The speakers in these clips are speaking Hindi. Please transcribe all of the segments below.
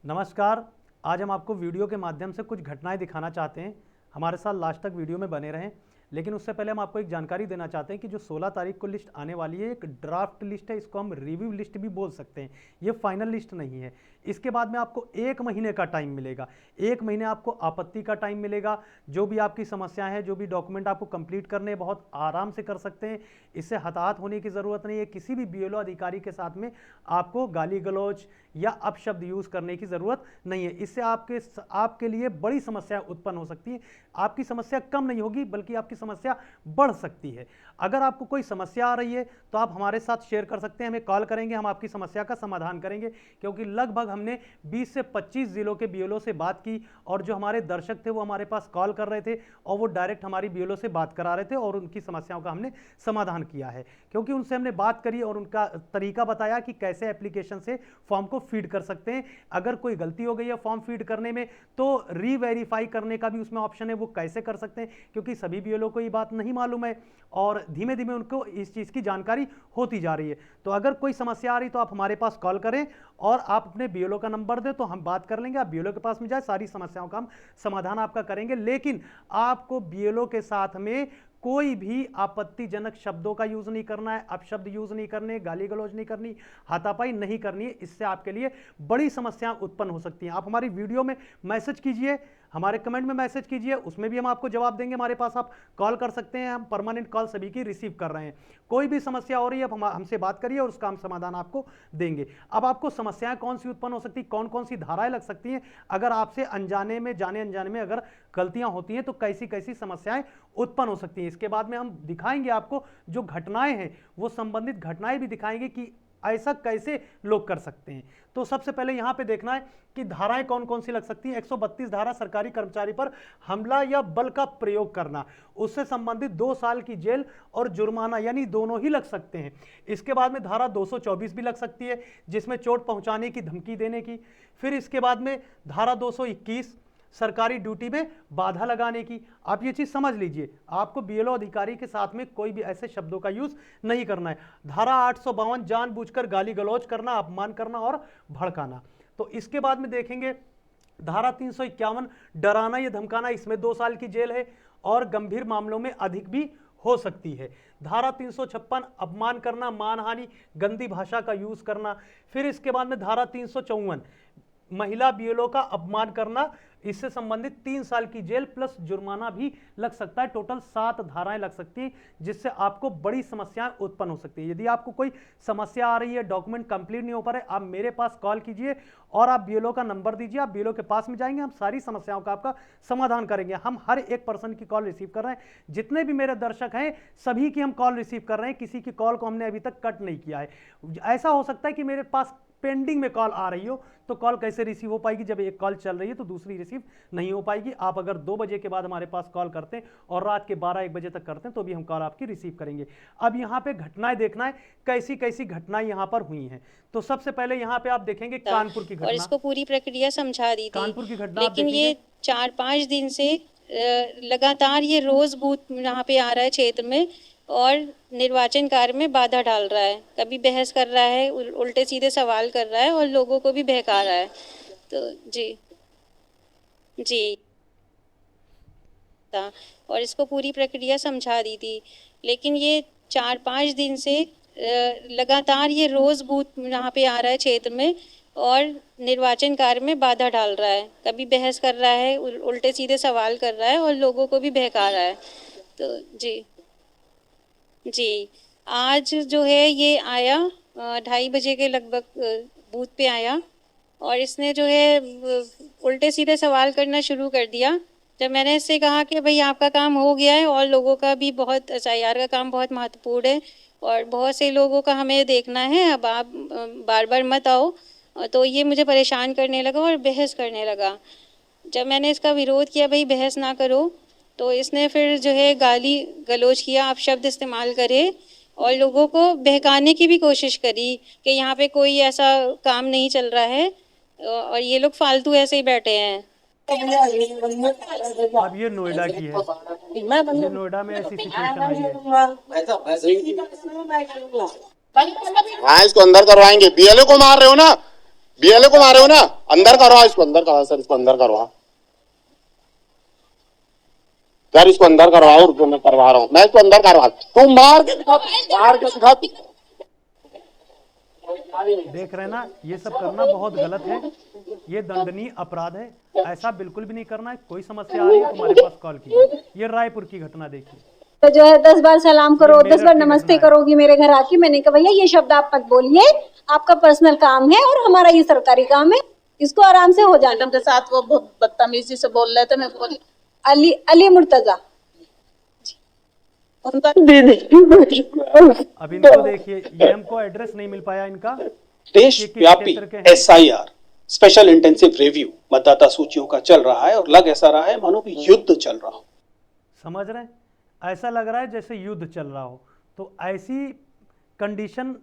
नमस्कार। आज हम आपको वीडियो के माध्यम से कुछ घटनाएं दिखाना चाहते हैं। हमारे साथ लास्ट तक वीडियो में बने रहें। लेकिन उससे पहले हम आपको एक जानकारी देना चाहते हैं कि जो 16 तारीख को लिस्ट आने वाली है, एक ड्राफ्ट लिस्ट है। इसको हम रिव्यू लिस्ट भी बोल सकते हैं, ये फाइनल लिस्ट नहीं है। इसके बाद में आपको 1 महीने का टाइम मिलेगा। 1 महीने आपको आपत्ति का टाइम मिलेगा। जो भी आपकी समस्याएं हैं, जो भी डॉक्यूमेंट आपको कंप्लीट करने, बहुत आराम से कर सकते हैं। इससे हताहत होने की ज़रूरत नहीं है। किसी भी बीएलओ अधिकारी के साथ में आपको गाली गलौज या अपशब्द यूज़ करने की ज़रूरत नहीं है। इससे आपके लिए बड़ी समस्या उत्पन्न हो सकती है। आपकी समस्या कम नहीं होगी, बल्कि आपकी समस्या बढ़ सकती है। अगर आपको कोई समस्या आ रही है तो आप हमारे साथ शेयर कर सकते हैं, हमें कॉल करेंगे, हम आपकी समस्या का समाधान करेंगे। क्योंकि लगभग हमने 20 से 25 जिलों के बीएलओ से बात की, और जो हमारे दर्शक थे वो हमारे पास कॉल कर रहे थे और वो डायरेक्ट हमारी बीएलओ से बात करा रहे थे और उनकी समस्याओं का हमने समाधान किया है। क्योंकि उनसे हमने बात करी और उनका तरीका बताया कि कैसे एप्लीकेशन से फॉर्म को फीड कर सकते हैं। अगर कोई गलती हो गई है फॉर्म फीड करने में तो रीवेरीफाई करने का भी उसमें ऑप्शन है, वो कैसे कर सकते हैं। क्योंकि सभी बीएलओ को ये बात नहीं मालूम है और धीमे धीमे उनको इस चीज़ की जानकारी होती जा रही है। तो अगर कोई समस्या आ रही तो आप हमारे पास कॉल करें और आप अपने बीएलओ का नंबर दें तो हम बात कर लेंगे। आप बीएलओ के पास में जाए, सारी समस्याओं का हम समाधान आपका करेंगे। लेकिन आपको बीएलओ के साथ में कोई भी आपत्तिजनक शब्दों का यूज नहीं करना है, अपशब्द यूज नहीं करने, गाली गलौज नहीं करनी, हाथापाई नहीं करनी है। इससे आपके लिए बड़ी समस्याएं उत्पन्न हो सकती हैं। आप हमारी वीडियो में मैसेज कीजिए, हमारे कमेंट में मैसेज कीजिए, उसमें भी हम आपको जवाब देंगे। हमारे पास आप कॉल कर सकते हैं, हम परमानेंट कॉल सभी की रिसीव कर रहे हैं। कोई भी समस्या हो रही है आप हमसे बात करिए और उसका हम समाधान आपको देंगे। अब आपको समस्याएं कौन सी उत्पन्न हो सकती, कौन कौन सी धाराएं लग सकती हैं, अगर आपसे अनजाने में, जाने अनजाने में अगर गलतियां होती हैं तो कैसी कैसी समस्याएं उत्पन्न हो सकती हैं। इसके बाद में हम दिखाएंगे आपको जो घटनाएं हैं, वो संबंधित घटनाएं भी दिखाएंगे कि ऐसा कैसे लोग कर सकते हैं। तो सबसे पहले यहां पे देखना है कि धाराएं कौन कौन सी लग सकती हैं। 132 धारा सरकारी कर्मचारी पर हमला या बल का प्रयोग करना, उससे संबंधित 2 साल की जेल और जुर्माना, यानी दोनों ही लग सकते हैं। इसके बाद में धारा 224 भी लग सकती है, जिसमें चोट पहुंचाने की धमकी देने की। फिर इसके बाद में धारा 221 सरकारी ड्यूटी में बाधा लगाने की। आप ये चीज समझ लीजिए, आपको बीएलओ अधिकारी के साथ में कोई भी ऐसे शब्दों का यूज नहीं करना है। धारा 852 जानबूझकर गाली गलौज करना, अपमान करना और भड़काना। तो इसके बाद में देखेंगे धारा 351 डराना या धमकाना, इसमें 2 साल की जेल है और गंभीर मामलों में अधिक भी हो सकती है। धारा 356 अपमान करना, मानहानि, गंदी भाषा का यूज करना। फिर इसके बाद में धारा 354 महिला बीएलओ का अपमान करना, इससे संबंधित 3 साल की जेल प्लस जुर्माना भी लग सकता है। टोटल 7 धाराएं लग सकती हैं, जिससे आपको बड़ी समस्याएं उत्पन्न हो सकती है। यदि आपको कोई समस्या आ रही है, डॉक्यूमेंट कंप्लीट नहीं हो पा रहे, आप मेरे पास कॉल कीजिए और आप बीएलओ का नंबर दीजिए। आप बीएलओ के पास में जाएंगे, हम सारी समस्याओं का आपका समाधान करेंगे। हम हर एक पर्सन की कॉल रिसीव कर रहे हैं। जितने भी मेरे दर्शक हैं सभी की हम कॉल रिसीव कर रहे हैं, किसी की कॉल को हमने अभी तक कट नहीं किया है। ऐसा हो सकता है कि मेरे पास पेंडिंग में कॉल आ रही हो, तो कॉल कैसे रिसीव हो पाएगी? जब एक कॉल चल रही है तो दूसरी रिसीव नहीं हो पाएगी। आप अगर 2 बजे के बाद हमारे पास कॉल करते हैं और रात के 12-1 बजे तक करते हैं तो भी हम कॉल आपकी रिसीव करेंगे। अब यहाँ पे घटनाएं देखना है, कैसी कैसी घटनाएं यहाँ पर हुई हैं। तो सबसे पहले यहाँ पे आप देखेंगे कानपुर की घटना, और इसको पूरी प्रक्रिया समझा दी थी। कानपुर की घटना लेकिन ये 4-5 दिन से लगातार ये रोज बूथ यहाँ पे आ रहा है क्षेत्र में और निर्वाचन कार्य में बाधा डाल रहा है। कभी बहस कर रहा है, उल्टे सीधे सवाल कर रहा है और लोगों को भी बहका रहा है। तो जी था और इसको पूरी प्रक्रिया समझा दी थी। लेकिन ये 4-5 दिन से लगातार ये रोज बूथ यहाँ पे आ रहा है क्षेत्र में और निर्वाचन कार्य में बाधा डाल रहा है। कभी बहस कर रहा है, उल्टे सीधे सवाल कर रहा है और लोगों को भी बहका रहा है। तो जी आज जो है ये आया 2:30 बजे के लगभग बूथ पे आया और इसने जो है उल्टे सीधे सवाल करना शुरू कर दिया। जब मैंने इससे कहा कि भाई आपका काम हो गया है और लोगों का भी बहुत, एसआईआर का काम बहुत महत्वपूर्ण है और बहुत से लोगों का हमें देखना है, अब आप बार बार मत आओ, तो ये मुझे परेशान करने लगा और बहस करने लगा। जब मैंने इसका विरोध किया भाई बहस ना करो, तो इसने फिर जो है गाली गलौज किया, आप शब्द इस्तेमाल करे और लोगों को बहकाने की भी कोशिश करी कि यहाँ पे कोई ऐसा काम नहीं चल रहा है और ये लोग फालतू ऐसे ही बैठे हैं। अब ये नोएडा की है, ये नोएडा में ऐसी सिचुएशन आई है। हाँ इसको अंदर करवाएंगे। बीएलओ को मार रहे हो ना, बीएलए को मारे हो ना, अंदर करवा इसको, अंदर करवा सर, इसको अंदर करवा सर, इसको अंदर करवाओ, रुको मैं करवा रहा हूँ, मैं इसको अंदर करवा, तू मार के दिखा, मार के दिखा। देख रहे ना, ये सब करना बहुत गलत है, ये दंडनीय अपराध है, ऐसा बिल्कुल भी नहीं करना है। कोई समस्या आ रही है तुम्हारे पास कॉल कीजिए। ये रायपुर की घटना देखिए, तो जो है 10 बार सलाम करो, ये 10 बार मेरठ की नमस्ते घटना है। करोगी मेरे घर आके। मैंने कहा भैया ये शब्द आप मत बोलिए, आपका पर्सनल काम है और हमारा ये सरकारी काम है, इसको आराम से हो जाने। मैडम के साथ वो बहुत बदतमीजी से बोल रहे थे, मैं बोली अली मुर्तजा उनका अब इनको देखिए, ये हमको एड्रेस नहीं मिल पाया इनका। देशव्यापी क्षेत्र के हैं। SIR स्पेशल इंटेंसिव रिव्यू मतदाता सूचियों का चल रहा है और लग ऐसा रहा है मानो कि युद्ध चल रहा हो। समझ रहे हैं, ऐसा लग रहा है जैसे युद्ध चल रहा हो। तो ऐसी कंडीशन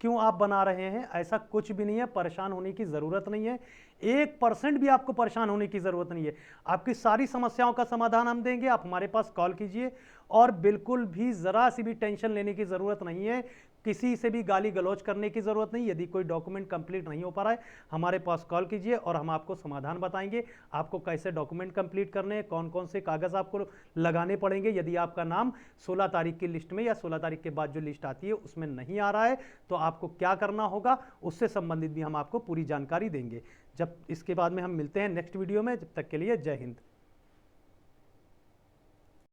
क्यों आप बना रहे हैं? ऐसा कुछ भी नहीं है, परेशान होने की ज़रूरत नहीं है, 1% भी आपको परेशान होने की ज़रूरत नहीं है। आपकी सारी समस्याओं का समाधान हम देंगे, आप हमारे पास कॉल कीजिए। और बिल्कुल भी ज़रा सी भी टेंशन लेने की ज़रूरत नहीं है, किसी से भी गाली गलौज करने की ज़रूरत नहीं। यदि कोई डॉक्यूमेंट कंप्लीट नहीं हो पा रहा है, हमारे पास कॉल कीजिए और हम आपको समाधान बताएंगे, आपको कैसे डॉक्यूमेंट कंप्लीट करने हैं, कौन कौन से कागज़ आपको लगाने पड़ेंगे। यदि आपका नाम 16 तारीख की लिस्ट में या 16 तारीख के बाद जो लिस्ट आती है उसमें नहीं आ रहा है, तो आपको क्या करना होगा, उससे संबंधित भी हम आपको पूरी जानकारी देंगे। जब इसके बाद में हम मिलते हैं नेक्स्ट वीडियो में, जब तक के लिए जय हिंद।